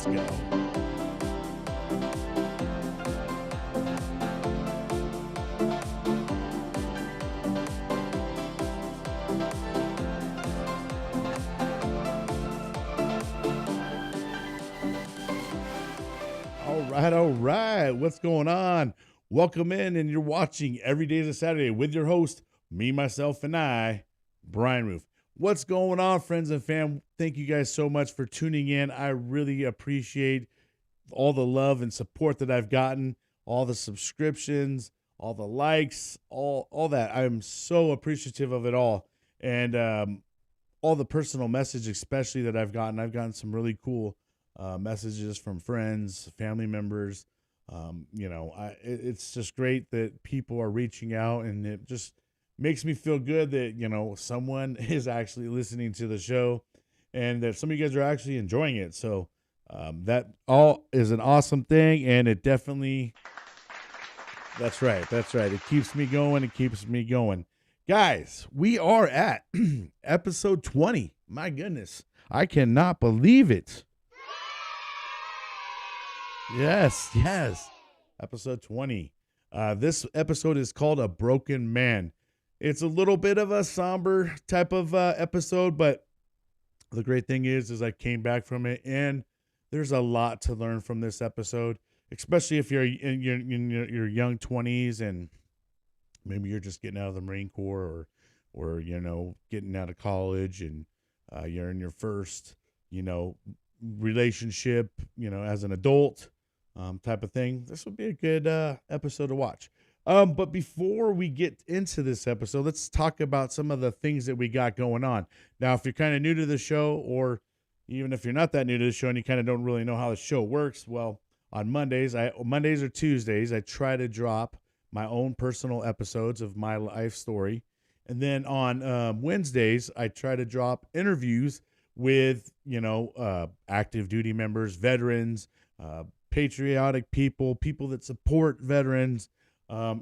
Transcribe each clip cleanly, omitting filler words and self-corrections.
Let's go. All right. What's going on? Welcome in, and you're watching Every Day is a Saturday with your host, me, myself, and I, Brian Roof. What's going on, friends and fam? Thank you guys so much for tuning in. I really appreciate all the love and support that I've gotten, all the subscriptions, all the likes, all that. I'm so appreciative of it all. And all the personal message, especially that I've gotten. I've gotten some really cool messages from friends, family members. It's just great that people are reaching out, and it just makes me feel good that someone is actually listening to the show, and that some of you guys are actually enjoying it. So that all is an awesome thing, and it definitely. That's right. That's right. It keeps me going. It keeps me going. Guys, we are at episode 20. My goodness. I cannot believe it. Yes. Episode 20. This episode is called A Broken Man. It's a little bit of a somber type of episode, but the great thing is I came back from it, and there's a lot to learn from this episode, especially if you're in your young 20s and maybe you're just getting out of the Marine Corps or getting out of college, and you're in your first, relationship, as an adult, type of thing. This would be a good episode to watch. But before we get into this episode, let's talk about some of the things that we got going on. Now, if you're kind of new to the show, or even if you're not that new to the show and you kind of don't really know how the show works, well, on Mondays or Tuesdays, I try to drop my own personal episodes of my life story. And then on Wednesdays, I try to drop interviews with, active duty members, veterans, patriotic people that support veterans,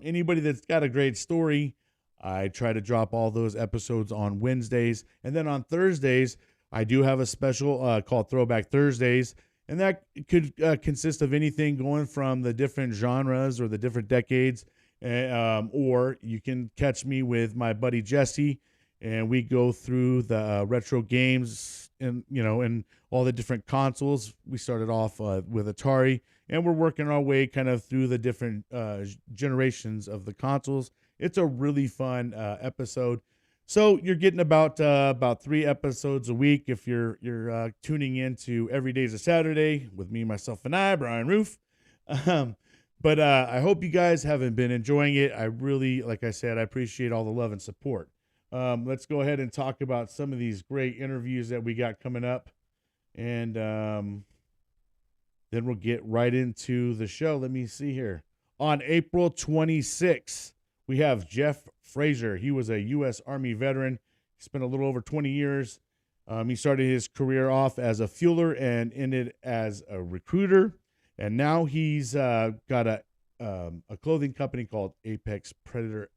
anybody that's got a great story. I try to drop all those episodes on Wednesdays. And then on Thursdays, I do have a special called Throwback Thursdays. And that could consist of anything going from the different genres or the different decades. Or you can catch me with my buddy Jesse, and we go through the retro games and all the different consoles. We started off with Atari, and we're working our way kind of through the different generations of the consoles. It's a really fun episode. So you're getting about 3 episodes a week if you're tuning in to Every Day's a Saturday with me, myself, and I, Brian Roof. But I hope you guys haven't been enjoying it. I really, like I said, I appreciate all the love and support. Let's go ahead and talk about some of these great interviews that we got coming up. And then we'll get right into the show. Let me see here. On April 26th, we have Jeff Frazier. He was a U.S. Army veteran. He spent a little over 20 years. He started his career off as a fueler and ended as a recruiter. And now he's got a clothing company called Apex Predator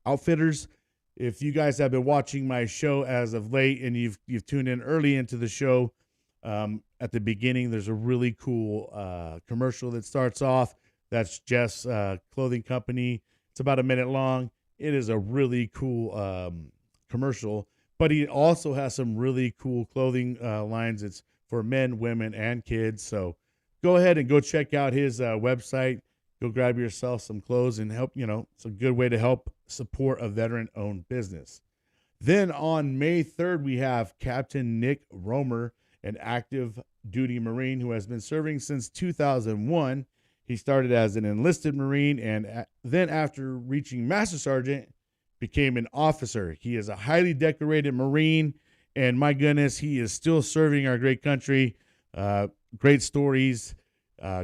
Outfitters. If you guys have been watching my show as of late and you've tuned in early into the show, at the beginning there's a really cool commercial that starts off. That's Jeff's clothing company. It's about a minute long. It is a really cool commercial, but he also has some really cool clothing lines. It's for men, women, and kids. So go ahead and go check out his website. Go grab yourself some clothes and help, it's a good way to help support a veteran-owned business. Then on May 3rd, we have Captain Nick Romer, an active duty Marine who has been serving since 2001. He started as an enlisted Marine, and then after reaching Master Sergeant, became an officer. He is a highly decorated Marine, and my goodness, he is still serving our great country. Great stories,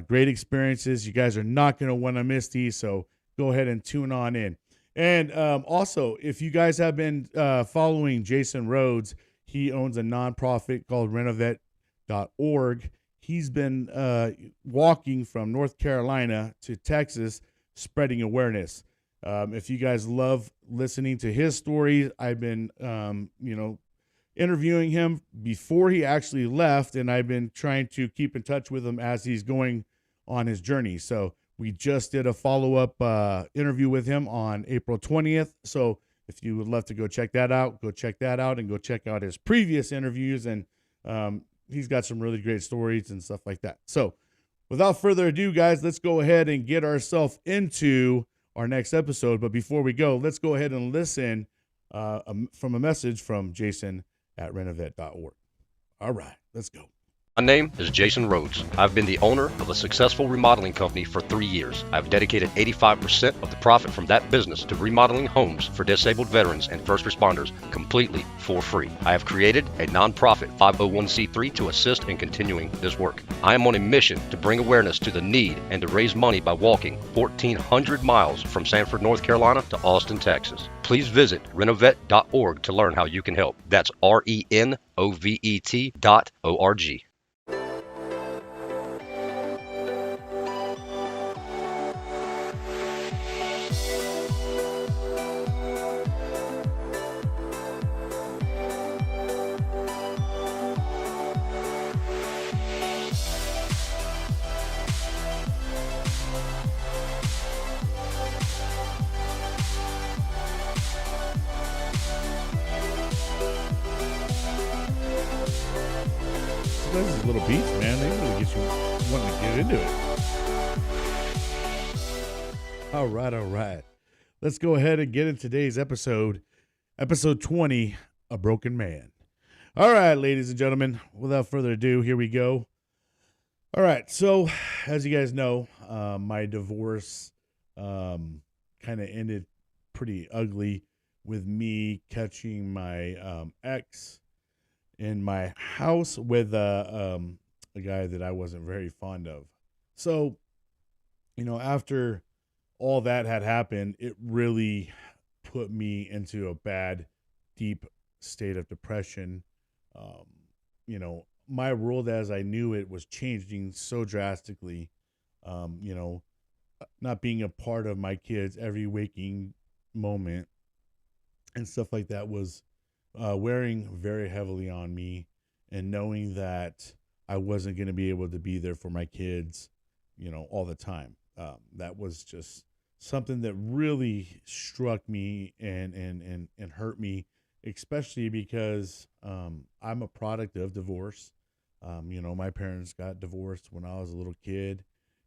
great experiences. You guys are not going to want to miss these, so go ahead and tune on in. And also, if you guys have been following Jason Rhodes, he owns a nonprofit called Renovet.org. He's been walking from North Carolina to Texas, spreading awareness. If you guys love listening to his stories, I've been, interviewing him before he actually left, and I've been trying to keep in touch with him as he's going on his journey. So we just did a follow-up interview with him on April 20th. So if you would love to go check that out, go check that out, and go check out his previous interviews. And he's got some really great stories and stuff like that. So without further ado, guys, let's go ahead and get ourselves into our next episode. But before we go, let's go ahead and listen from a message from Jason at renovet.org. All right, let's go. My name is Jason Rhodes. I've been the owner of a successful remodeling company for 3 years. I've dedicated 85% of the profit from that business to remodeling homes for disabled veterans and first responders completely for free. I have created a nonprofit 501c3 to assist in continuing this work. I am on a mission to bring awareness to the need and to raise money by walking 1,400 miles from Sanford, North Carolina to Austin, Texas. Please visit renovet.org to learn how you can help. That's RENOVET.org. Those little beats, man, they really get you wanting to get into it. All right. Let's go ahead and get into today's episode 20, A Broken Man. All right, ladies and gentlemen, without further ado, here we go. All right, so as you guys know, my divorce kind of ended pretty ugly with me catching my ex in my house with a guy that I wasn't very fond of. So, after all that had happened, it really put me into a bad, deep state of depression. My world as I knew it was changing so drastically. Not being a part of my kids' every waking moment and stuff like that was wearing very heavily on me, and knowing that I wasn't going to be able to be there for my kids, all the time. That was just something that really struck me and hurt me, especially because I'm a product of divorce. My parents got divorced when I was a little kid,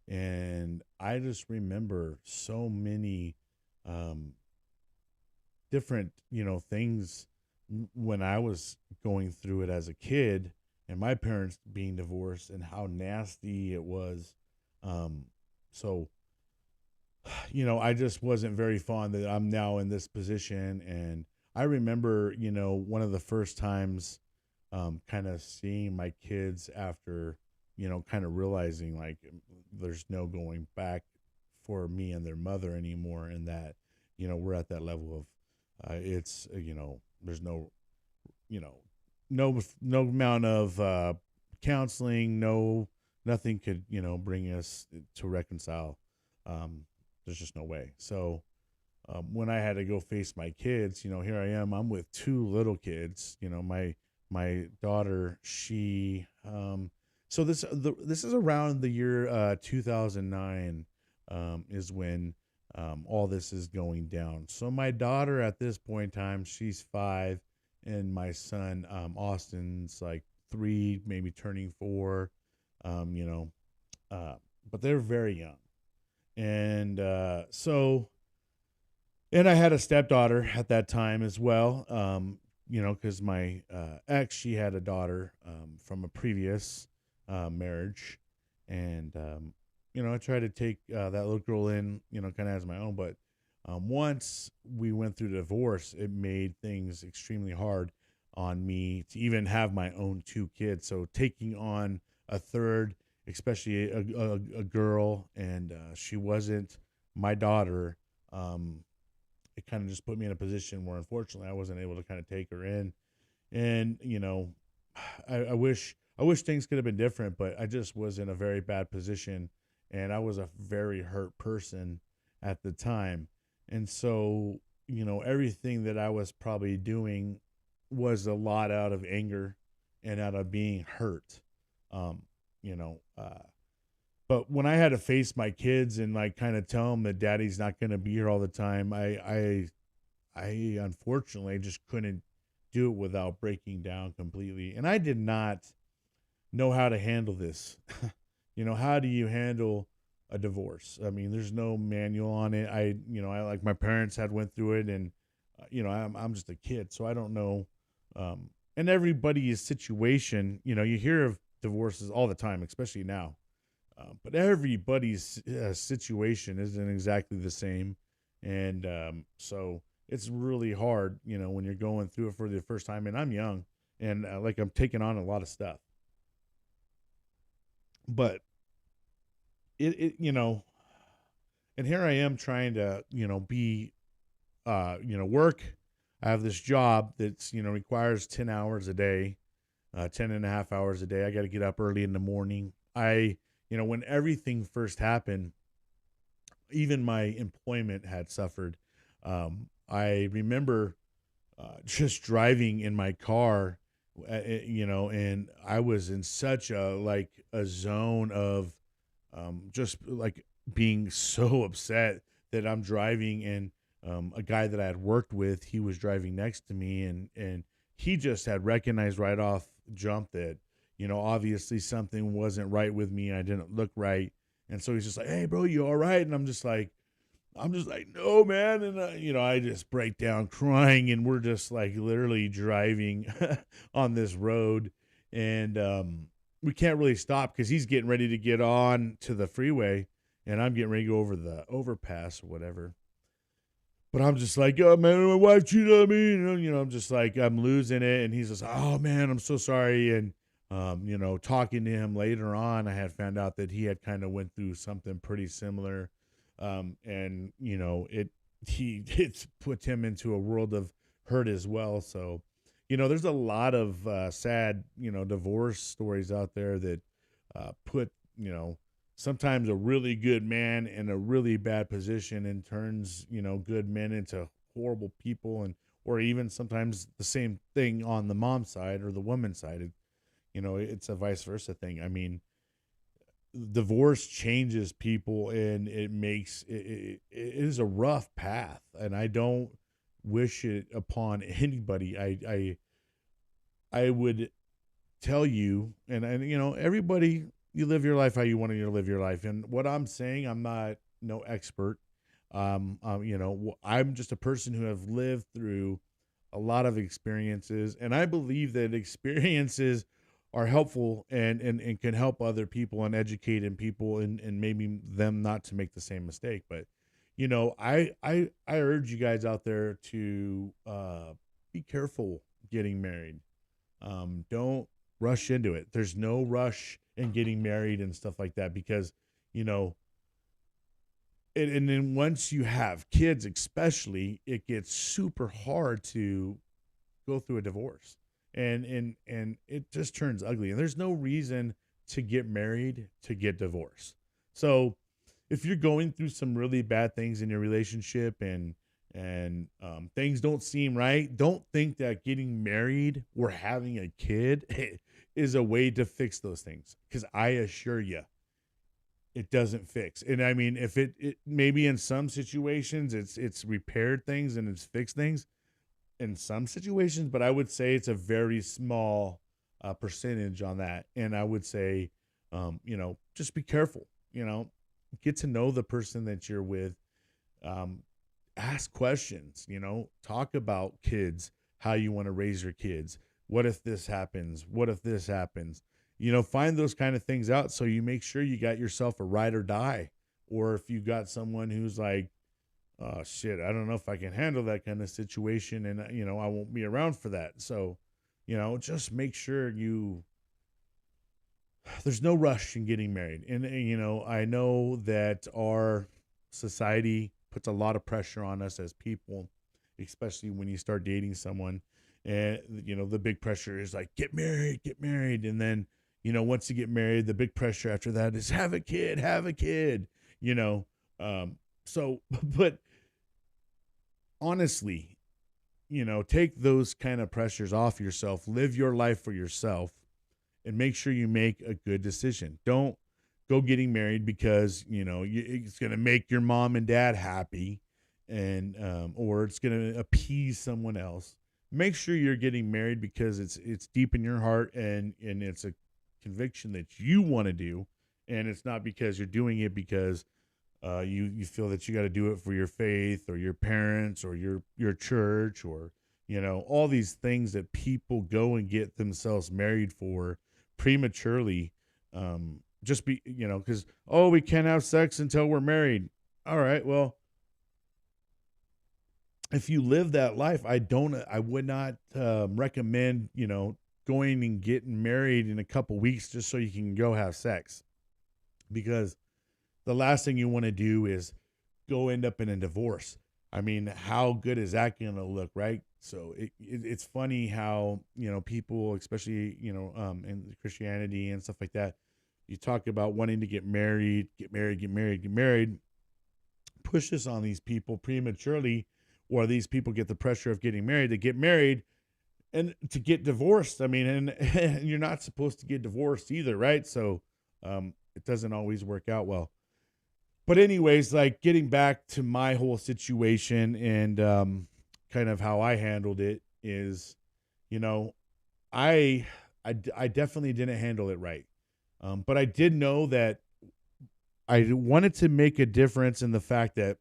and I just remember so many different, things when I was going through it as a kid, and my parents being divorced, and how nasty it was. So, I just wasn't very fond that I'm now in this position. And I remember, one of the first times, kind of seeing my kids after, kind of realizing like there's no going back for me and their mother anymore. And that, we're at that level of, there's no, no amount of counseling, nothing could, bring us to reconcile. There's just no way. So when I had to go face my kids, here I am. I'm with two little kids. My daughter, she. So this is around the year 2009, is when all this is going down. So my daughter at this point in time, she's 5, and my son Austin's like 3, maybe turning 4. But they're very young. And and I had a stepdaughter at that time as well, because my ex, she had a daughter from a previous marriage. And, I tried to take that little girl in, kind of as my own. But once we went through the divorce, it made things extremely hard on me to even have my own 2 kids. So taking on a third, especially a girl, and she wasn't my daughter, it kind of just put me in a position where unfortunately I wasn't able to kind of take her in. And I wish things could have been different, but I just was in a very bad position, and I was a very hurt person at the time. And so everything that I was probably doing was a lot out of anger and out of being hurt. Um, you know, but when I had to face my kids and like kind of tell them that daddy's not going to be here all the time, I unfortunately just couldn't do it without breaking down completely. And I did not know how to handle this. How do you handle a divorce? I mean, there's no manual on it. I like my parents had went through it, and I'm just a kid, so I don't know. And everybody's situation, you hear of divorces all the time, especially now. But everybody's situation isn't exactly the same, and so it's really hard, when you're going through it for the first time. And I'm young, and like I'm taking on a lot of stuff, but it. And here I am trying to, be, work. I have this job that's, requires 10 hours a day, 10 and a half hours a day. I got to get up early in the morning. When everything first happened, even my employment had suffered. I remember just driving in my car, and I was in such a zone of just like being so upset that I'm driving, and a guy that I had worked with, he was driving next to me, and he just had recognized right off jump that obviously something wasn't right with me. I didn't look right, and so he's just like, "Hey, bro, you all right?" And I'm just like, "No, man," and I just break down crying, and we're just like literally driving on this road, and we can't really stop because he's getting ready to get on to the freeway, and I'm getting ready to go over the overpass or whatever. But I'm just like, "Oh man, my wife cheated on me," I'm just like, I'm losing it, and he's just, "Oh man, I'm so sorry." And talking to him later on, I had found out that he had kind of went through something pretty similar, and it's put him into a world of hurt as well. So, there's a lot of sad, divorce stories out there that put, sometimes a really good man in a really bad position, and turns, good men into horrible people, and or even sometimes the same thing on the mom side or the woman's side. It's a vice versa thing. I mean, divorce changes people, and it makes it is a rough path, and I don't wish it upon anybody. I would tell you, and everybody, you live your life how you want to live your life. And what I'm saying, I'm not no expert. I'm just a person who have lived through a lot of experiences, and I believe that experiences are helpful, and can help other people and educating people, and maybe them not to make the same mistake. But I urge you guys out there to be careful getting married. Don't rush into it. There's no rush in getting married and stuff like that, because you know and then once you have kids, especially, it gets super hard to go through a divorce, and it just turns ugly, and there's no reason to get married to get divorced. So if you're going through some really bad things in your relationship, and things don't seem right, don't think that getting married or having a kid is a way to fix those things, because I assure you it doesn't fix. And I mean, if it maybe in some situations it's repaired things and it's fixed things in some situations, but I would say it's a very small percentage on that. And I would say, just be careful. Get to know the person that you're with. Um, Ask questions. Talk about kids, how you want to raise your kids. What if this happens? What if this happens? Find those kind of things out, so you make sure you got yourself a ride or die. Or if you got someone who's like, oh shit, I don't know if I can handle that kind of situation, and I won't be around for that. So, just make sure there's no rush in getting married. And I know that our society puts a lot of pressure on us as people, especially when you start dating someone. And the big pressure is like, get married, and then once you get married, the big pressure after that is have a kid. You know, so but honestly, take those kind of pressures off yourself, live your life for yourself, and make sure you make a good decision. Don't go getting married because, it's going to make your mom and dad happy, and or it's going to appease someone else. Make sure you're getting married because it's deep in your heart, and it's a conviction that you want to do, and it's not because you're doing it because you feel that you got to do it for your faith or your parents or your church, or all these things that people go and get themselves married for prematurely. Just be because, oh, we can't have sex until we're married. All right, well, if you live that life, I would not recommend going and getting married in a couple weeks just so you can go have sex, because the last thing you want to do is go end up in a divorce. I mean, how good is that going to look, right? So it's funny how people, especially in Christianity and stuff like that, you talk about wanting to get married, push this on these people prematurely, or these people get the pressure of getting married to get married and to get divorced. I mean, and you're not supposed to get divorced either, right? So it doesn't always work out well. But anyways, like, getting back to my whole situation, and kind of how I handled it is, you know, I definitely didn't handle it right. But I did know that I wanted to make a difference in the fact that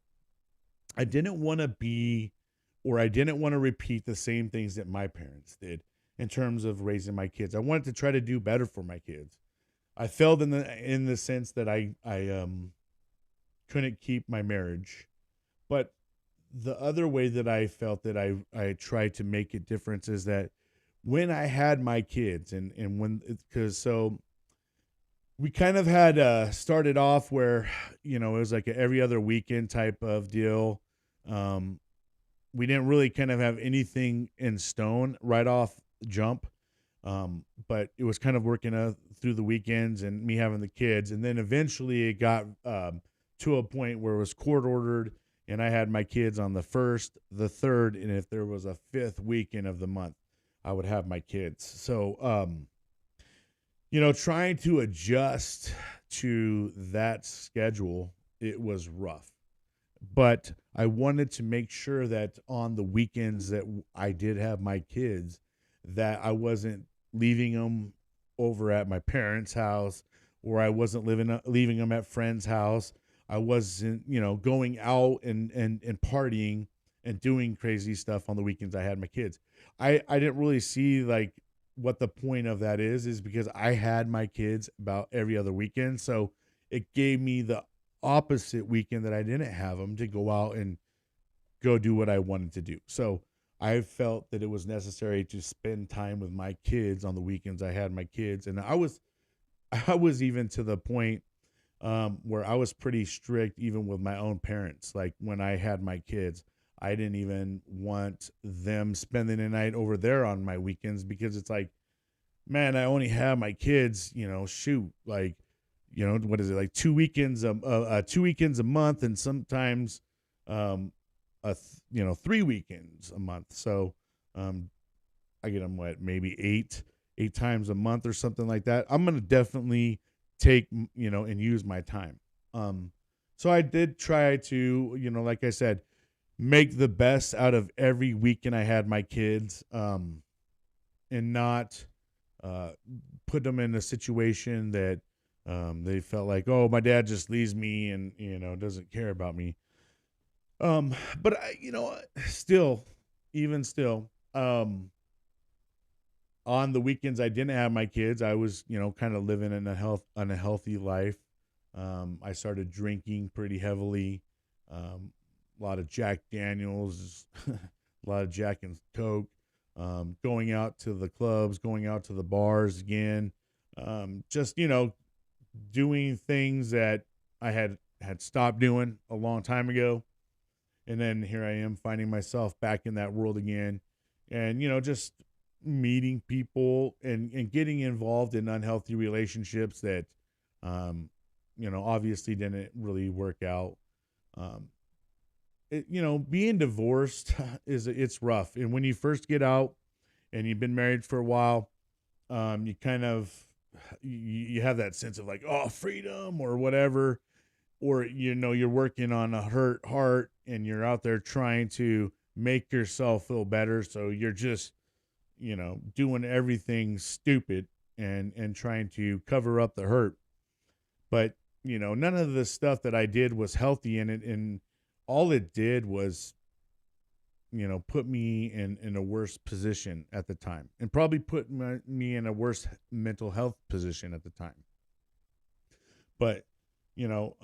I didn't want to be, or I didn't want to repeat the same things that my parents did in terms of raising my kids. I wanted to try to do better for my kids. I failed in the sense that I couldn't keep my marriage. But the other way that I felt that I tried to make a difference is that when I had my kids, and when, because so we kind of had started off where, it was like a every other weekend type of deal. Um, we didn't really kind of have anything in stone right off jump. But it was kind of working through the weekends and me having the kids. And then eventually it got to a point where it was court ordered, and I had my kids on the first, the third, and if there was a fifth weekend of the month, I would have my kids. So, trying to adjust to that schedule, it was rough. But I wanted to make sure that on the weekends that I did have my kids, that I wasn't leaving them over at my parents' house, or I wasn't leaving them at friends' house. I wasn't, going out and partying and doing crazy stuff on the weekends I had my kids. I didn't really see like what the point of that is because I had my kids about every other weekend. So it gave me the opposite weekend that I didn't have them to go out and go do what I wanted to do. So I felt that it was necessary to spend time with my kids on the weekends I had my kids. And I was even to the point where I was pretty strict even with my own parents. Like when I had my kids, I didn't even want them spending the night over there on my weekends, because it's like, man, I only have my kids, shoot, like, what is it, like 2 weekends a month, and sometimes 3 weekends a month. So I get them maybe eight times a month or something like that. I'm gonna definitely take and use my time. So I did try to, like I said, make the best out of every weekend I had my kids, and not put them in a situation that they felt like, oh, my dad just leaves me and doesn't care about me. But still, even still, on the weekends I didn't have my kids, I was kind of living in a unhealthy life. I started drinking pretty heavily. A lot of Jack Daniels, a lot of Jack and Coke, going out to the clubs, going out to the bars again, just, doing things that I had stopped doing a long time ago. And then here I am finding myself back in that world again, and, just meeting people and getting involved in unhealthy relationships that, obviously didn't really work out. Um, being divorced it's rough. And when you first get out and you've been married for a while, you kind of you have that sense of like, oh, freedom or whatever, or you're working on a hurt heart and you're out there trying to make yourself feel better, so you're just doing everything stupid and trying to cover up the hurt. But none of the stuff that I did was healthy in it, and all it did was put me in a worse position at the time, and probably put me in a worse mental health position at the time. But you know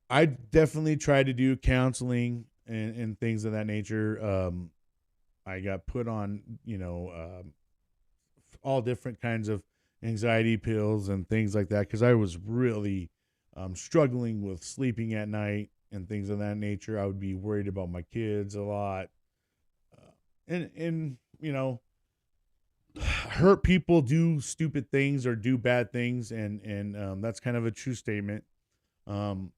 I definitely tried to do counseling and things of that nature. I got put on all different kinds of anxiety pills and things like that because I was really struggling with sleeping at night and things of that nature. I would be worried about my kids a lot, and hurt people do stupid things or do bad things, and that's kind of a true statement. Um,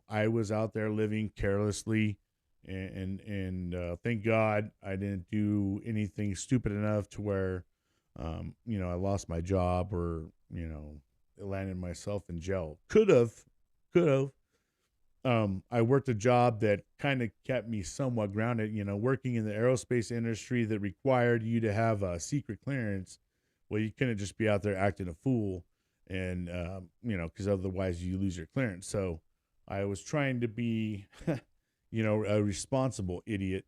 I was out there living carelessly, and thank God I didn't do anything stupid enough to where I lost my job or landed myself in jail. Could have. I worked a job that kind of kept me somewhat grounded. Working in the aerospace industry that required you to have a secret clearance. Well, you couldn't just be out there acting a fool, and because otherwise you lose your clearance. So I was trying to be, a responsible idiot.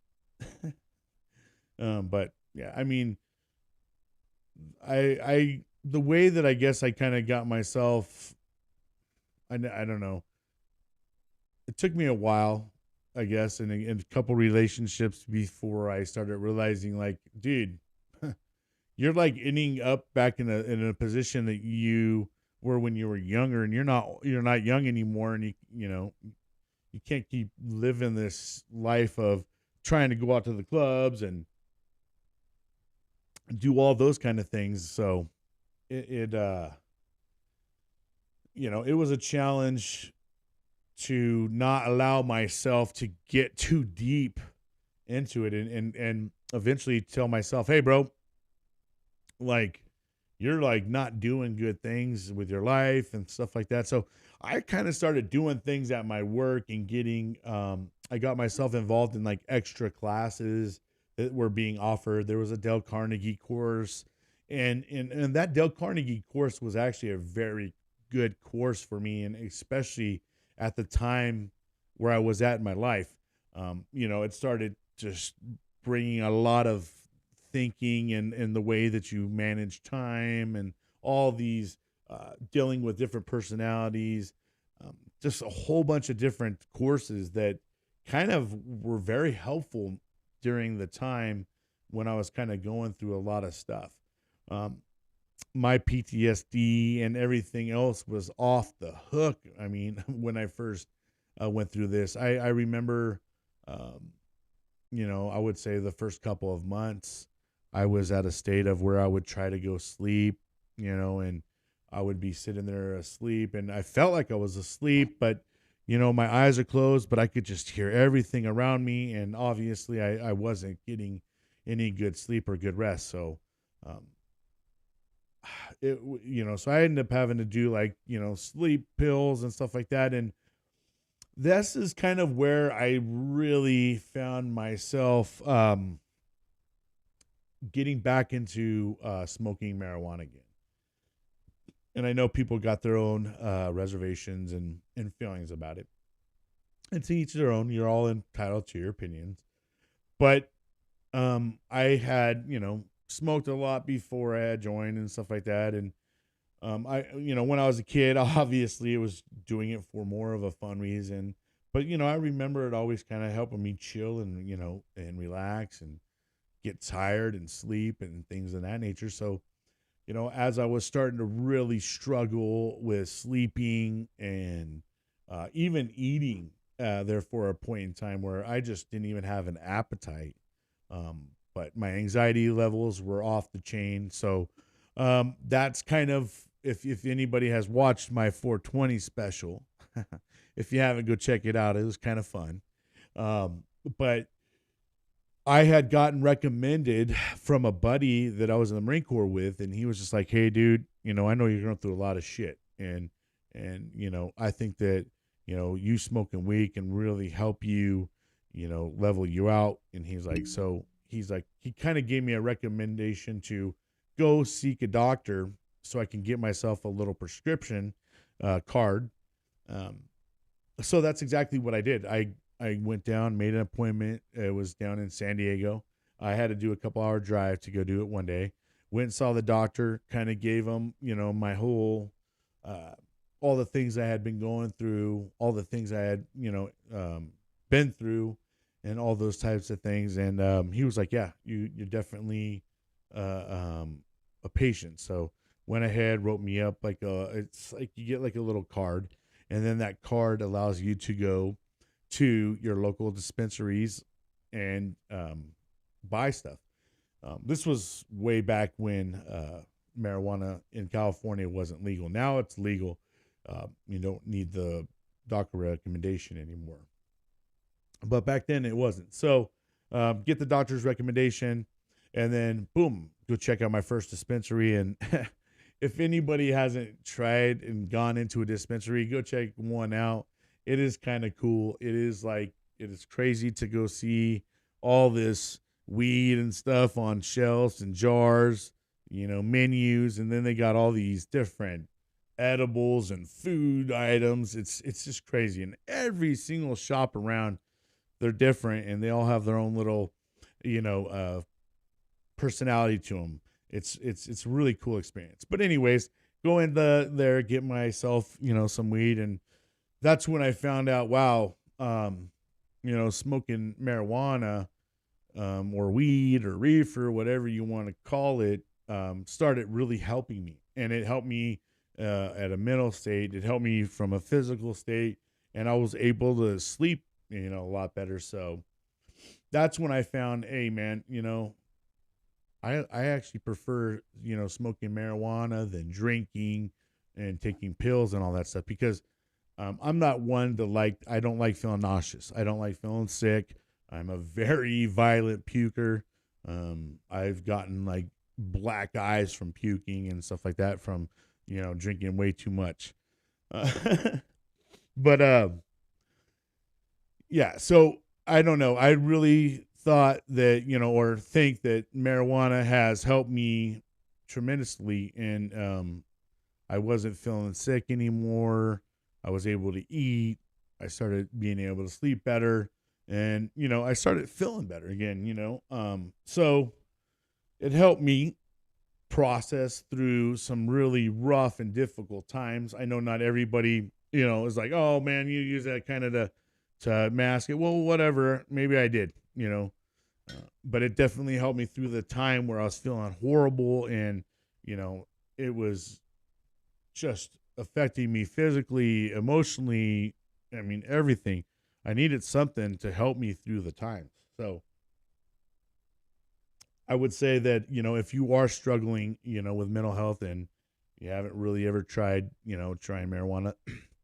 But yeah, I mean, I the way that I guess I kind of got myself, I don't know. It took me a while, I guess, in a couple relationships before I started realizing, like, dude, you're like ending up back in a position that you were when you were younger, and you're not young anymore, and you can't keep living this life of trying to go out to the clubs and do all those kind of things. So it was a challenge to not allow myself to get too deep into it, and eventually tell myself, hey bro, like, you're like not doing good things with your life and stuff like that. So I kind of started doing things at my work and getting I got myself involved in like extra classes that were being offered. There was a Dale Carnegie course, and that Dale Carnegie course was actually a very good course for me, and especially at the time where I was at in my life. It started just bringing a lot of thinking and the way that you manage time and all these dealing with different personalities, just a whole bunch of different courses that kind of were very helpful during the time when I was kind of going through a lot of stuff. Um, my PTSD and everything else was off the hook. I mean, when I first went through this, I remember, I would say the first couple of months, I was at a state of where I would try to go sleep, and I would be sitting there asleep, and I felt like I was asleep, but my eyes are closed, but I could just hear everything around me, and obviously I wasn't getting any good sleep or good rest. So, um, so I ended up having to do like, sleep pills and stuff like that. And this is kind of where I really found myself getting back into smoking marijuana again. And I know people got their own reservations and feelings about it. And to each their own, you're all entitled to your opinions. But I had, smoked a lot before I had joined and stuff like that. And when I was a kid, obviously it was doing it for more of a fun reason. But, I remember it always kind of helping me chill and, and relax and get tired and sleep and things of that nature. So, as I was starting to really struggle with sleeping and even eating, there for a point in time where I just didn't even have an appetite. But my anxiety levels were off the chain. So that's kind of, if anybody has watched my 420 special, If you haven't, go check it out. It was kind of fun. But I had gotten recommended from a buddy that I was in the Marine Corps with, and he was just like, "Hey, dude, I know you're going through a lot of shit, and I think that you smoking weed can really help you, level you out." And he kind of gave me a recommendation to go seek a doctor so I can get myself a little prescription card. Um, so that's exactly what I did. I went down, made an appointment. It was down in San Diego. I had to do a couple hour drive to go do it one day. Went and saw the doctor, kind of gave him, my whole, all the things I had been going through, all the things I had, been through, and all those types of things. And he was like, "Yeah, you're definitely a patient." So went ahead, wrote me up it's like you get like a little card, and then that card allows you to go to your local dispensaries and buy stuff. This was way back when marijuana in California wasn't legal. Now it's legal. You don't need the doctor recommendation anymore. But back then it wasn't. So get the doctor's recommendation, and then boom, go check out my first dispensary. And if anybody hasn't tried and gone into a dispensary, go check one out. It is kind of cool. It is crazy to go see all this weed and stuff on shelves and jars, menus, and then they got all these different edibles and food items. It's just crazy. And every single shop around, they're different, and they all have their own little, personality to them. It's a really cool experience. But anyways, go in there, get myself, some weed, and that's when I found out, wow, smoking marijuana, or weed or reefer, whatever you want to call it, started really helping me. And it helped me at a mental state. It helped me from a physical state, and I was able to sleep, a lot better. So that's when I found, hey, man, I actually prefer, smoking marijuana than drinking and taking pills and all that stuff, because I'm not one to I don't like feeling nauseous. I don't like feeling sick. I'm a very violent puker. I've gotten like black eyes from puking and stuff like that from, drinking way too much. But yeah, so I don't know. I really thought that, or think that marijuana has helped me tremendously. And I wasn't feeling sick anymore. I was able to eat. I started being able to sleep better, and I started feeling better again. So it helped me process through some really rough and difficult times. I know not everybody, is like, "Oh man, you use that kind of to mask it." Well, whatever. Maybe I did, but it definitely helped me through the time where I was feeling horrible, and it was just affecting me physically, emotionally. I mean, everything. I needed something to help me through the times. So I would say that, if you are struggling, with mental health, and you haven't really ever tried, trying marijuana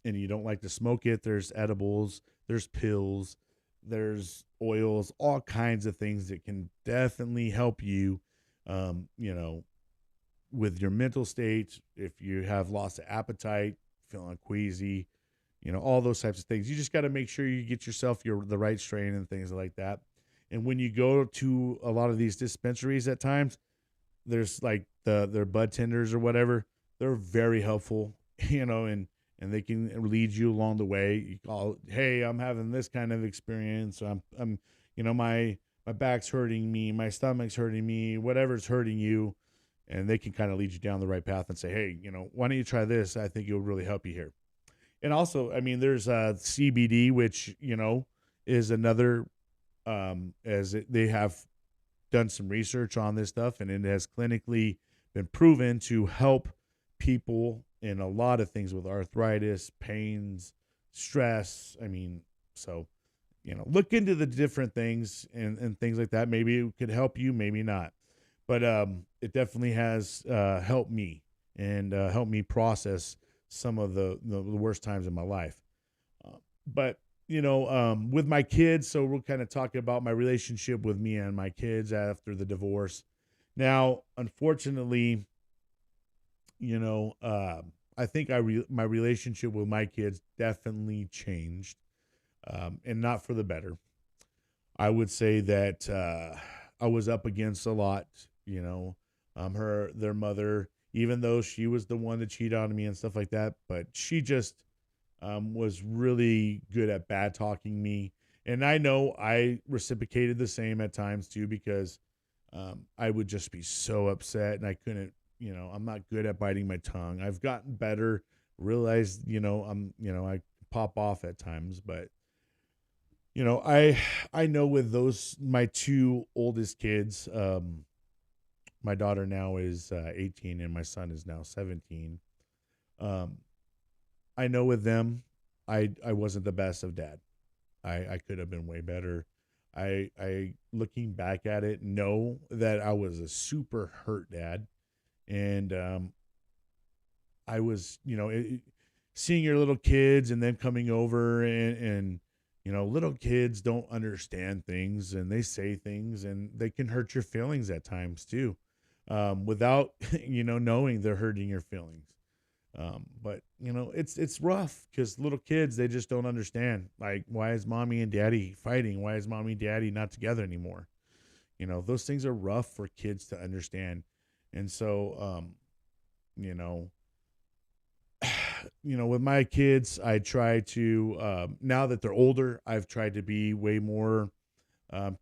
and you don't like to smoke it, there's edibles, there's pills, there's oils, all kinds of things that can definitely help you, you know, with your mental state. If you have lost of appetite, feeling queasy, all those types of things. You just got to make sure you get yourself the right strain and things like that. And when you go to a lot of these dispensaries at times, there's like their bud tenders or whatever. They're very helpful, and they can lead you along the way. You call, "Hey, I'm having this kind of experience. My back's hurting me, my stomach's hurting me, whatever's hurting you," and they can kind of lead you down the right path and say, "Hey, why don't you try this? I think it'll really help you here." And also, I mean, there's CBD, which is another, they have done some research on this stuff, and it has clinically been proven to help people in a lot of things with arthritis, pains, stress. I mean, so look into the different things and things like that. Maybe it could help you, maybe not, but it definitely has helped me and helped me process some of the worst times in my life. But with my kids, so we'll kind of talk about my relationship with me and my kids after the divorce. Now, unfortunately, you know, I think my relationship with my kids definitely changed, and not for the better. I would say that I was up against a lot. You know, their mother, even though she was the one that cheated on me and stuff like that, but she just was really good at bad talking me. And I know I reciprocated the same at times too, because I would just be so upset and I couldn't, I'm not good at biting my tongue. I've gotten better, realized, I pop off at times, but I know with those, my two oldest kids, my daughter now is 18 and my son is now 17. Um, I know with them, I wasn't the best of dad. I could have been way better. I looking back at it, know that I was a super hurt dad, and I was, seeing your little kids and them coming over, and little kids don't understand things and they say things and they can hurt your feelings at times too, without knowing they're hurting your feelings. But it's rough because little kids, they just don't understand. Like, why is mommy and daddy fighting? Why is mommy and daddy not together anymore? Those things are rough for kids to understand. And so, you know, with my kids, I try to, now that they're older, I've tried to be way more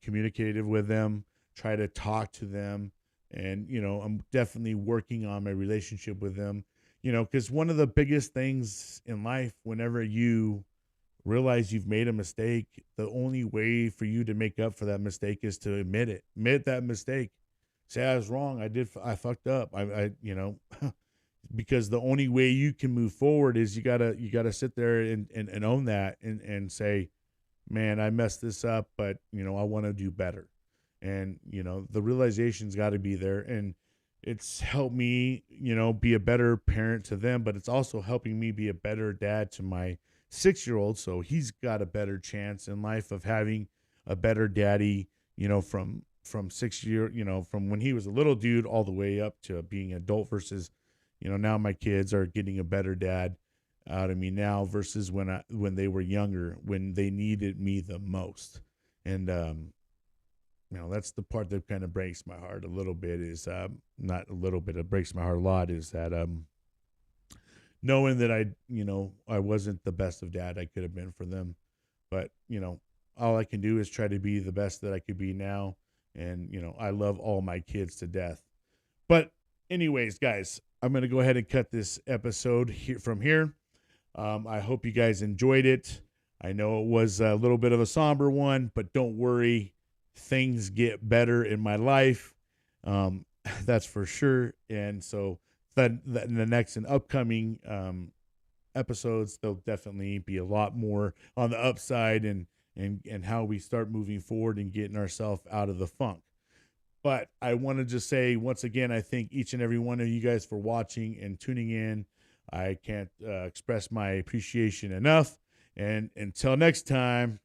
communicative with them, try to talk to them. And, I'm definitely working on my relationship with them, because one of the biggest things in life, whenever you realize you've made a mistake, the only way for you to make up for that mistake is to admit that mistake. Say, I was wrong. I fucked up. Because the only way you can move forward is you gotta sit there and own that and say, man, I messed this up, but I want to do better. And the realization's got to be there, and it's helped me be a better parent to them, but it's also helping me be a better dad to my 6-year old, so he's got a better chance in life of having a better daddy, from 6 year, from when he was a little dude all the way up to being an adult, versus now my kids are getting a better dad out of me now versus when they were younger, when they needed me the most. And that's the part that kind of breaks my heart a little bit, is not a little bit, it breaks my heart a lot, is that knowing that I wasn't the best of dad I could have been for them. But all I can do is try to be the best that I could be now. And I love all my kids to death. But anyways, guys, I'm going to go ahead and cut this episode here. I hope you guys enjoyed it. I know it was a little bit of a somber one, but don't worry. Things get better in my life. That's for sure. And so that in the next and upcoming episodes, there'll definitely be a lot more on the upside, and how we start moving forward and getting ourselves out of the funk. But I want to just say once again, I thank each and every one of you guys for watching and tuning in. I can't express my appreciation enough. And until next time,